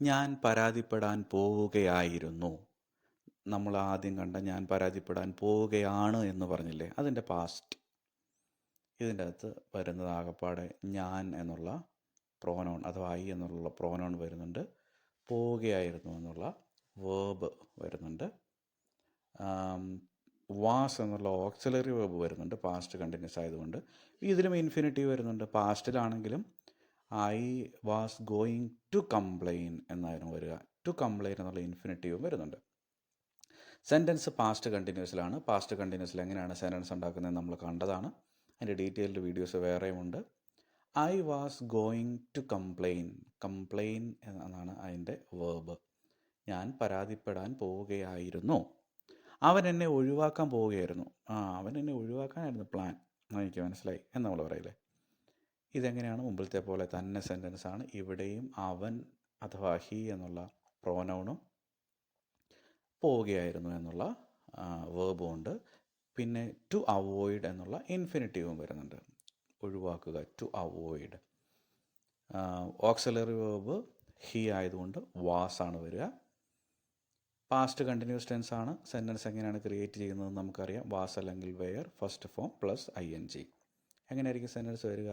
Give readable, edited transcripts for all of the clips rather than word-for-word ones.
ഞാൻ പരാതിപ്പെടാൻ പോവുകയായിരുന്നു. നമ്മൾ ആദ്യം കണ്ട ഞാൻ പരാതിപ്പെടാൻ പോവുകയാണ് എന്ന് പറഞ്ഞില്ലേ, അതിൻ്റെ പാസ്റ്റ്. ഇതിൻ്റെ അകത്ത് വരുന്നത് ആകപ്പാടെ ഞാൻ എന്നുള്ള പ്രോനൗൺ അഥവാ ഐ എന്നുള്ള പ്രോനൗൺ വരുന്നുണ്ട്. പോവുകയായിരുന്നു എന്നുള്ള വേർബ് വരുന്നുണ്ട്. വാസ് എന്നുള്ള ഓക്സിലറി വേർബ് വരുന്നുണ്ട്, പാസ്റ്റ് കണ്ടിന്യൂസ് ആയതുകൊണ്ട്. ഇതിലും ഇൻഫിനിറ്റീവ് വരുന്നുണ്ട്. പാസ്റ്റിലാണെങ്കിലും I was going to complain എന്നായിരുന്നു വരിക. ടു കംപ്ലെയിൻ എന്നുള്ള ഇൻഫിനിറ്റീവും വരുന്നുണ്ട്. സെൻറ്റൻസ് പാസ്റ്റ് കണ്ടിന്യൂസിലാണ്. പാസ്റ്റ് കണ്ടിന്യൂസിൽ എങ്ങനെയാണ് സെൻറ്റൻസ് ഉണ്ടാക്കുന്നത് നമ്മൾ കണ്ടതാണ്. അതിൻ്റെ ഡീറ്റെയിൽഡ് വീഡിയോസ് വേറെയുമുണ്ട്. I was going to complain. Complain എന്നാണ് അതിൻ്റെ വേർബ്. ഞാൻ പരാതിപ്പെടാൻ പോവുകയായിരുന്നു. അവൻ എന്നെ ഒഴിവാക്കാൻ പോവുകയായിരുന്നു. അവൻ എന്നെ ഒഴിവാക്കാനായിരുന്നു പ്ലാൻ. എനിക്ക് മനസ്സിലായി എന്ന് നമ്മൾ പറയില്ലേ. ഇതെങ്ങനെയാണ്? മുമ്പിലത്തെ പോലെ തന്നെ സെൻറ്റൻസ് ആണ്. ഇവിടെയും അവൻ അഥവാ ഹി എന്നുള്ള പ്രോനൗണും പോവുകയായിരുന്നു എന്നുള്ള വേർബും ഉണ്ട്. പിന്നെ ടു അവോയ്ഡ് എന്നുള്ള ഇൻഫിനിറ്റീവും വരുന്നുണ്ട്. ഒഴിവാക്കുക, to avoid. Auxiliary verb he ആയതുകൊണ്ട് വാസ് ആണ് വരിക. പാസ്റ്റ് കണ്ടിന്യൂസ് ടെൻസ് ആണ്. സെൻറ്റൻസ് എങ്ങനെയാണ് ക്രിയേറ്റ് ചെയ്യുന്നത് നമുക്കറിയാം. വാസ് അല്ലെങ്കിൽ were, first form plus ING. എങ്ങനെയായിരിക്കും സെൻറ്റൻസ് വരിക?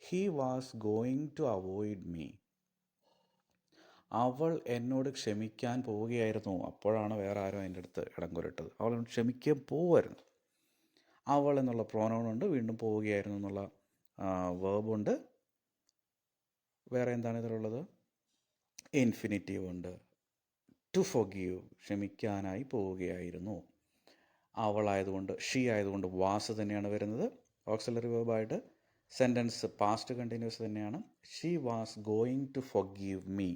He was going to avoid me. അവൾ എന്നോട് ക്ഷമിക്കാൻ പോവുകയായിരുന്നു. അപ്പോഴാണ് വേറെ ആരും അതിൻ്റെ അടുത്ത് ഇടം കൊരട്ടത്. അവൾ ക്ഷമിക്കാൻ പോവുമായിരുന്നു. അവൾ എന്നുള്ള പ്രോനൗണുണ്ട്, വീണ്ടും പോവുകയായിരുന്നു എന്നുള്ള വേർബുണ്ട്. വേറെ എന്താണ് ഇതിലുള്ളത്? ഇൻഫിനിറ്റീവ് ഉണ്ട്. ടു ഫൊർഗീവ്, ക്ഷമിക്കാനായി പോവുകയായിരുന്നു. അവളായതുകൊണ്ട്, ഷീ ആയതുകൊണ്ട് വാസ് തന്നെയാണ് വരുന്നത് ഓക്സിലറി വേർബായിട്ട്. സെൻറ്റൻസ് പാസ്റ്റ് കണ്ടിന്യൂസ് തന്നെയാണ്. She was going to forgive me.